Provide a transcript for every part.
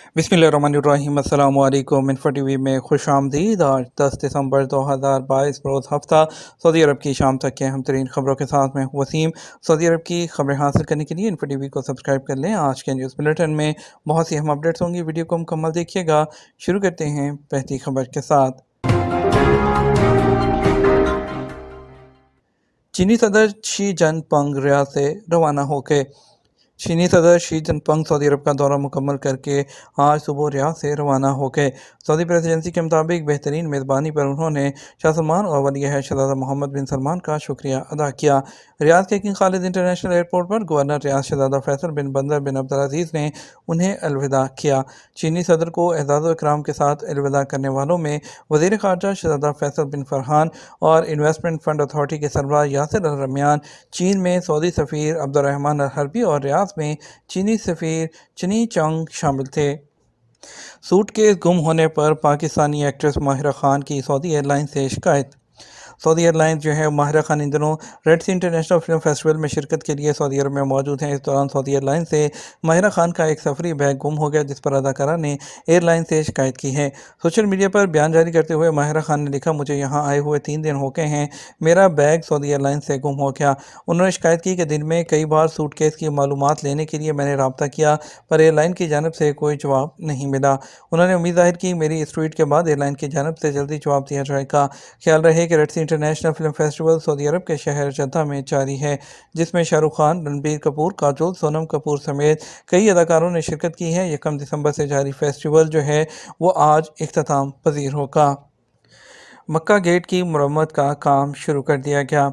बिस्मिल्लाहिर्रहमानिर्रहीम। अस्सलाम वालेकुम। इन्फो टीवी में खुश आमदीद। आज 10 दिसंबर 2022 रोज़ हफ्ता सऊदी अरब की शाम तक के अहम तरीन खबरों के साथ मैं हूं वसीम। सऊदी अरब की खबरें हासिल करने के लिए इन्फो टीवी को सब्सक्राइब कर लें। आज के न्यूज़ बुलेटिन में बहुत सी अहम अपडेट्स होंगी, वीडियो को मुकम्मल देखिएगा। शुरू करते हैं पहली खबर के साथ। चीनी सदर शी जिनपिंग रियाद से रवाना हो गए। चीनी सदर शी जिनपिंग सऊदी अरब का दौरा मुकम्मल करके आज सुबह रियाद से रवाना हो गए। सऊदी प्रेस एजेंसी के मुताबिक बेहतरीन मेज़बानी पर उन्होंने शाह सलमान और वली अहद शहज़ादा मोहम्मद बिन सलमान का शुक्रिया अदा किया। रियाद के किंग खालिद इंटरनेशनल एयरपोर्ट पर गवर्नर रियाद शहज़ादा फैसल बिन बंदर बिन अब्दुल अजीज़ ने उन्हें अलविदा किया। चीनी सदर को एज़ाज़ इकराम के साथ अलविदा करने वालों में वज़ीर ख़ारजा शहज़ादा फैसल बिन फरहान और इन्वेस्टमेंट फ़ंड अथॉरिटी के सरबराह यासिर अल रहमान, चीन में सऊदी सफ़ीर अब्दुर्रहमान अल हरबी और रियाद में चीनी सफ़ीर चनी चंग शामिल थे। सूटकेस गुम होने पर पाकिस्तानी एक्ट्रेस माहिरा खान की सऊदी एयरलाइन से शिकायत। सऊदी एयरलाइंस जो है माहिरा खान इन दिनों रेड सी इंटरनेशनल फिल्म फेस्टिवल में शिरकत के लिए सऊदी अरब में मौजूद हैं। इस दौरान सऊदी एयरलाइन से माहिरा खान का एक सफरी बैग गुम हो गया, जिस पर अदाकारा ने एयरलाइन से शिकायत की है। सोशल मीडिया पर बयान जारी करते हुए माहिरा खान ने लिखा, मुझे यहाँ आए हुए 3 दिन हो गए हैं, मेरा बैग सऊदी एयरलाइन से गुम हो गया। उन्होंने शिकायत की कि दिन में कई बार सूटकेस की मालूमात लेने के लिए मैंने रब्ता किया, पर एयरलाइन की जानब से कोई जवाब नहीं मिला। उन्होंने उम्मीद जाहिर की मेरी इस ट्वीट के बाद एयरलाइन की जानब से जल्दी जवाब दिया जाएगा। ख्याल रहे कि रेड सी इंटरनेशनल फिल्म फेस्टिवल सऊदी अरब के शहर जद्दा में जारी है, जिसमें शाहरुख खान, रणबीर कपूर, काजोल, सोनम कपूर समेत कई अदाकारों ने शिरकत की है। 1 दिसंबर से जारी फेस्टिवल जो है वो आज इख्तिताम पजीर होगा। मक्का गेट की मुरम्मत का काम शुरू कर दिया गया।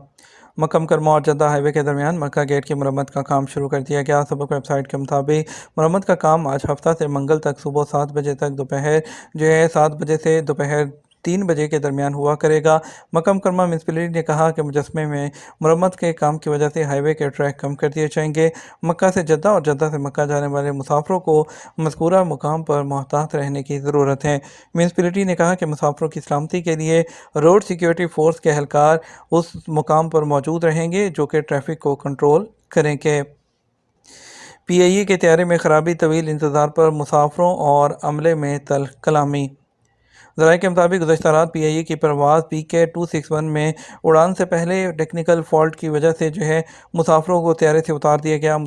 मक्का मुकर्रमा और जद्दा हाईवे के दरमियान मक्का गेट की मरम्मत का काम शुरू कर दिया गया। सबक वेबसाइट के मुताबिक मरम्मत का काम आज हफ्ता से मंगल तक सुबह 7 बजे तक दोपहर जो है 7 बजे से दोपहर 3 बजे के दरमियान हुआ करेगा। मक्का मुकर्रमा म्युनिसिपैलिटी ने कहा कि मुजस्मे में मरम्मत के काम की वजह से हाईवे के ट्रैक कम कर दिए जाएंगे। मक्का से जद्दा और जद्दा से मक्का जाने वाले मुसाफिरों को मज़कूरा मुकाम पर मोहतात रहने की ज़रूरत है। म्युनिसिपैलिटी ने कहा कि मुसाफिरों की सलामती के लिए रोड सिक्योरिटी फोर्स के एहलकार उस मुकाम पर मौजूद रहेंगे जो कि ट्रैफिक को कंट्रोल करेंगे। PIE के तैयारी में खराबी, तवील इंतज़ार पर मुसाफिरों और अमले में तल्ख कलामी। ज़राए के मुताबिक गुज़श्ता रात PIE की परवाज़ PK261 में उड़ान से पहले टेक्निकल फॉल्ट की वजह से जो है मुसाफिरों को तैयारे से उतार दिया गया।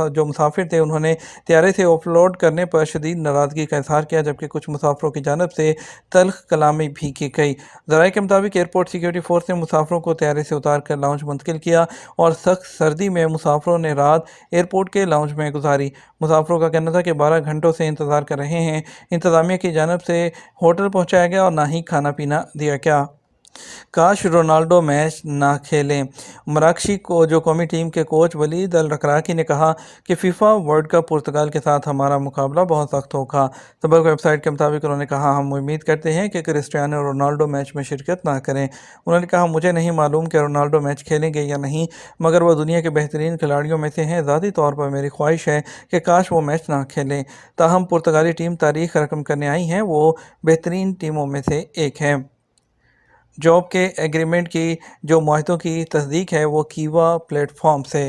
जो मुसाफिर थे उन्होंने तैयारे से ऑफलोड करने पर शदीद नाराज़गी का इजहार किया, जबकि कुछ मुसाफिरों की जानब से तल्ख कलामी भी की गई। ज़राए के मुताबिक एयरपोर्ट सिक्योरिटी फोर्स ने मुसाफिरों को तैयारे से उतार कर लाउंज मुंतकिल किया और सख्त सर्दी में मुसाफिरों ने रात एयरपोर्ट के लाउंज में गुजारी। मुसाफिरों का कहना था कि 12 घंटों से इंतज़ार कर रहे हैं। इंतज़ामिया की जानब से होटल पहुंचाया गया और ना ही खाना पीना दिया गया। काश रोनाल्डो मैच ना खेलें। मराकशी को जो कौमी टीम के कोच वलीद अल रकराकी ने कहा कि फीफा वर्ल्ड कप पुर्तगाल के साथ हमारा मुकाबला बहुत सख्त होगा। सबक वेबसाइट के मुताबिक उन्होंने कहा, हम उम्मीद करते हैं कि क्रिस्टियानो रोनाल्डो मैच में शिरकत ना करें। उन्होंने कहा, मुझे नहीं मालूम कि रोनाल्डो मैच खेलेंगे या नहीं, मगर वह दुनिया के बेहतरीन खिलाड़ियों में से हैं। ज़ाती तौर पर मेरी ख्वाहिश है कि काश वो मैच ना खेलें। ताहम पुर्तगाली टीम तारीख रकम करने आई है, वो बेहतरीन टीमों में से एक है। जॉब के एग्रीमेंट की जो मुआहदों की तस्दीक है वो कीवा प्लेटफॉर्म से।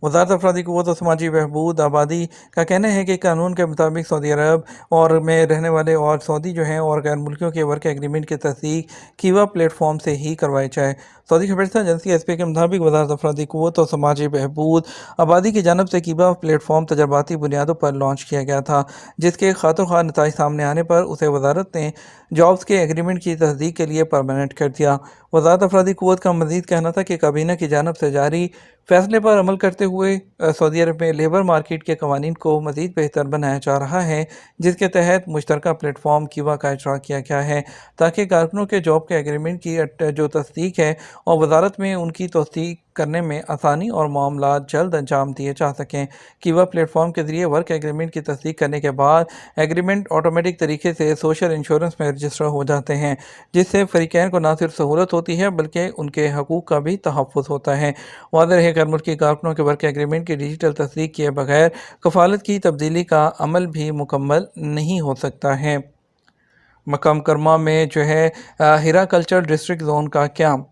वज़ारत अफरादी क़ुव्वत व समाजी बहबूद आबादी का कहना है कि कानून के मुताबिक सऊदी अरब और में रहने वाले और सऊदी जो हैं और गैर मुल्कियों के वर्क एग्रीमेंट की तस्दीक कीवा प्लेटफॉर्म से ही करवाई जाए। सऊदी खबरसां एजेंसी SP के मुताबिक वज़ारत अफरादी क़ुव्वत व समाजी बहबूद आबादी की जानब से कीवा प्लेटफॉर्म तजर्बाती बुनियादों पर लॉन्च किया गया था, जिसके खातिर ख्वाह नताइज सामने आने पर उसे वज़ारत ने जॉब्स के एग्रीमेंट की तस्दीक के लिए परमानेंट कर दिया। वज़ारत अफरादी क़ुव्वत का मज़ीद कहना था कि काबीना की जानब से जारी फैसले पर अमल करते हुए सऊदी अरब में लेबर मार्केट के कवानीन को मज़ीद बेहतर बनाया जा रहा है, जिसके तहत मुश्तरका प्लेटफॉर्म कीवा का इजरा किया गया है ताकि कारकुनों के जॉब के एग्रीमेंट की जो तस्दीक है और वजारत में उनकी तस्दीक करने में आसानी और मामला जल्द अंजाम दिए जा सकें। कीवा प्लेटफॉर्म के ज़रिए वर्क एग्रीमेंट की तस्दीक करने के बाद एग्रीमेंट ऑटोमेटिक तरीके से सोशल इंश्योरेंस में रजिस्टर हो जाते हैं, जिससे फ़रीक़ैन को न सिर्फ सहूलत होती है बल्कि उनके हकूक़ का भी तहफ़्फ़ुज़ होता है। वाज़ेह है गैर मुल्की कारकुनों के वर्क एग्रीमेंट की डिजिटल तस्दीक किए बगैर कफ़ालत की तब्दीली का अमल भी मुकम्मल नहीं हो सकता है। मक्का मुकर्रमा में जो है हिरा कल्चर डिस्ट्रिक्ट जोन का क़याम।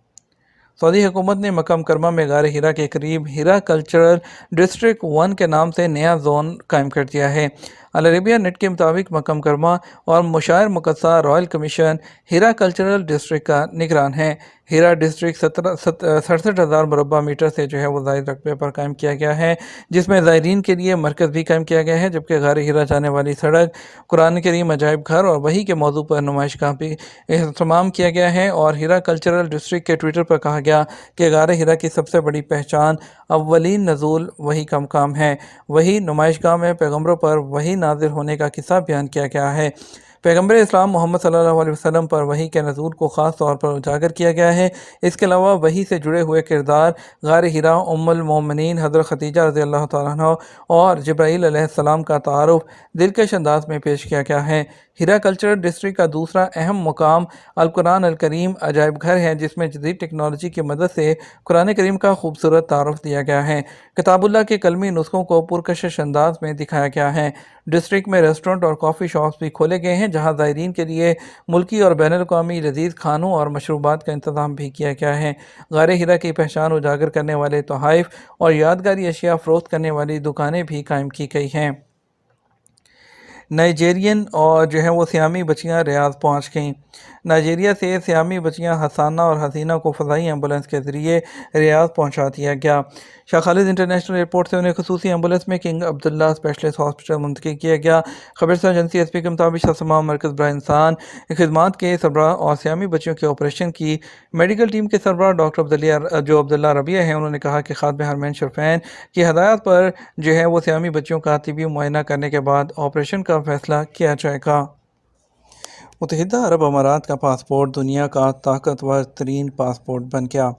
सऊदी हुकूमत ने मक्का मुकर्रमा में गार हिरा के करीब हिरा कल्चरल डिस्ट्रिक्ट 1 के नाम से नया जोन कायम कर दिया है। अल अरेबिया नेट के मुताबिक मक्कम करमा और मुशायर मुकद्दसा रॉयल कमीशन हीरा कल्चरल डिस्ट्रिक्ट का निगरान है। हीरा डिस्ट्रिक्ट 67,000 मुरबा मीटर से जो है वो ज़ायद रकबे पर कायम किया गया है, जिसमें ज़ायरीन के लिए मरकज़ भी कायम किया गया है, जबकि गार हीरा जाने वाली सड़क, कुरान करीम अजायब घर और वही के मौजू पर नुमाइशगाह भी एहतमाम किया गया है। और हीरा कल्चरल डिस्ट्रिक्ट के ट्विटर पर कहा गया कि गार हीरा की सबसे बड़ी पहचान अव्वलीन नज़ूल वही का मकाम है। वही नुमाइशगाह में पैगम्बरों पर वही नाजिल होने का किस्सा बयान किया गया है। पैगम्बर इस्लाम मोहम्मद सल्लल्लाहु अलैहि वसल्लम पर वही के नज़ूल को ख़ास तौर पर उजागर किया गया है। इसके अलावा वही से जुड़े हुए किरदार गार हिरा, उम्मुल मोमिनीन हज़रत खदीजा रज़ी अल्लाह तआला अन्हा और जिब्राईल अलैहिस्सलाम का तारुफ दिलकश अंदाज में पेश किया गया है। हीरा कल्चरल डिस्ट्रिक्ट का दूसरा अहम मुकाम अल कुरान अल करीम अजायब घर है, जिसमें जदीद टेक्नोलॉजी की मदद से कुरान करीम का खूबसूरत तारुफ दिया गया है। किताबुल्लाह के कलमी नुस्खों को पुरकशिश अंदाज में दिखाया गया है। डिस्ट्रिक्ट में रेस्टोरेंट और कॉफ़ी शॉप्स भी खोले गए हैं, जहां ज़ायरीन के लिए मुल्की और बैनुल अक़वामी लज़ीज़ खानों और मशरूबात का इंतज़ाम भी किया गया है। गार हिरा की पहचान उजागर करने वाले तोहाइफ और यादगारी अशिया फ़रोख्त करने वाली दुकानें भी कायम की गई हैं। नाइजेरियन और जो है वो सियामी बच्चियाँ रियाद पहुँच गईं। नाइजीरिया से सियामी बच्चियाँ हसाना और हसीना को फ़ज़ाई एम्बुलेंस के ज़रिए रियाद पहुँचा दिया गया। शाह खालिद इंटरनेशनल एयरपोर्ट से उन्हें खसूसी एम्बुलेंस में किंग अब्दुल्ला स्पेशलिस्ट हॉस्पिटल मुंतकिल किया गया। खबरसार एजेंसी एस पी के मुताबिक शासमा मरकज़ बराए इंसान खिदमात के सरबराह और सियामी बच्चियों के ऑपरेशन की मेडिकल टीम के सरबराह डॉक्टर अब्दुल्ला रबिया हैं, उन्होंने कहा कि खादिम हरमैन शरफैन की हदायत पर जो है वो सियामी बच्चियों का तिबी मुआयना करने के बाद ऑपरेशन का फैसला किया जाएगा। मुत्तहिदा अरब अमारात का पासपोर्ट दुनिया का ताकतवर तरीन पासपोर्ट बन गया।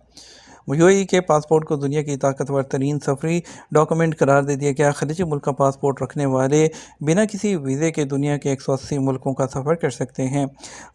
यूएई के पासपोर्ट को दुनिया की ताकतवर तरीन सफरी डॉक्यूमेंट करार दे दिया गया। खलीजी मुल्क का पासपोर्ट रखने वाले बिना किसी वीज़े के दुनिया के 180 मुल्कों का सफ़र कर सकते हैं।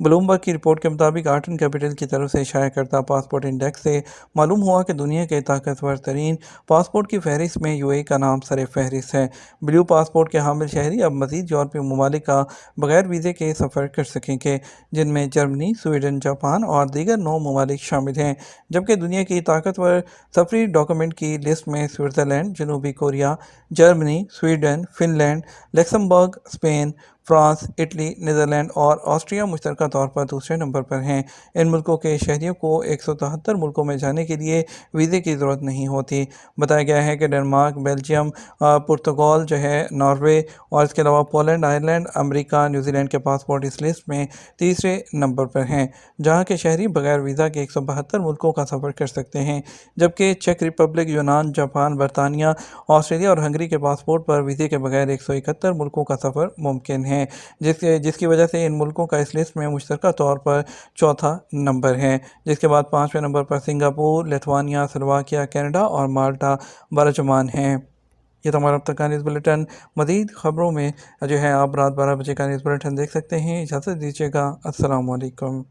ब्लूमबर्ग की रिपोर्ट के मुताबिक आर्टन कैपिटल की तरफ से शाया करदा पासपोर्ट इंडेक्स से मालूम हुआ कि दुनिया के ताकतवर तरीन पासपोर्ट की फहरिस्त में यूएई का नाम सर फहरिस्त है। ब्लू पासपोर्ट के हामिल शहरी अब मज़ीद यूरोपीय ममालिक का बगैर वीज़े के सफ़र कर सकेंगे, जिनमें जर्मनी, स्वीडन, जापान और दीगर 9 ममालिक शामिल हैं। जबकि दुनिया की ताकतवर सफरी डॉक्यूमेंट की लिस्ट में स्विट्ज़रलैंड, जनूबी Korea, Germany, Sweden, Finland, Luxembourg, Spain, France, Italy, Netherlands और ऑस्ट्रिया मुश्तरका तौर पर दूसरे नंबर पर हैं। इन मुल्कों के शहरियों को 173 मुल्कों में जाने के लिए वीज़े की ज़रूरत नहीं होती। बताया गया है कि डेनमार्क, बेल्जियम, पुर्तगाल जो है, नॉर्वे और इसके अलावा पोलैंड, आयरलैंड, अमेरिका, न्यूजीलैंड के पासपोर्ट इस लिस्ट में तीसरे नंबर पर हैं, जहाँ के शहरी बगैर वीज़ा के 172 मुल्कों का सफ़र कर सकते हैं। जबकि चेक रिपब्लिक, यूनान, जापान, बरतानिया, ऑस्ट्रेलिया और हंगरी के पासपोर्ट पर वीज़े के बगैर 171 मुल्कों का सफ़र मुमकिन है, जिसकी वजह से इन मुल्कों का इस लिस्ट में मुश्तरका तौर पर चौथा नंबर है। जिसके बाद 5वें नंबर पर सिंगापुर, लिथुआनिया, स्लोवाकिया, कनाडा और माल्टा बरजमान हैं। ये तो हमारा अब तक का न्यूज़ बुलेटिन। मज़ीद ख़बरों में जो है आप रात 12 बजे का न्यूज़ बुलेटिन देख सकते हैं। इजाज़त दीजिएगा। अस्सलाम वालेकुम।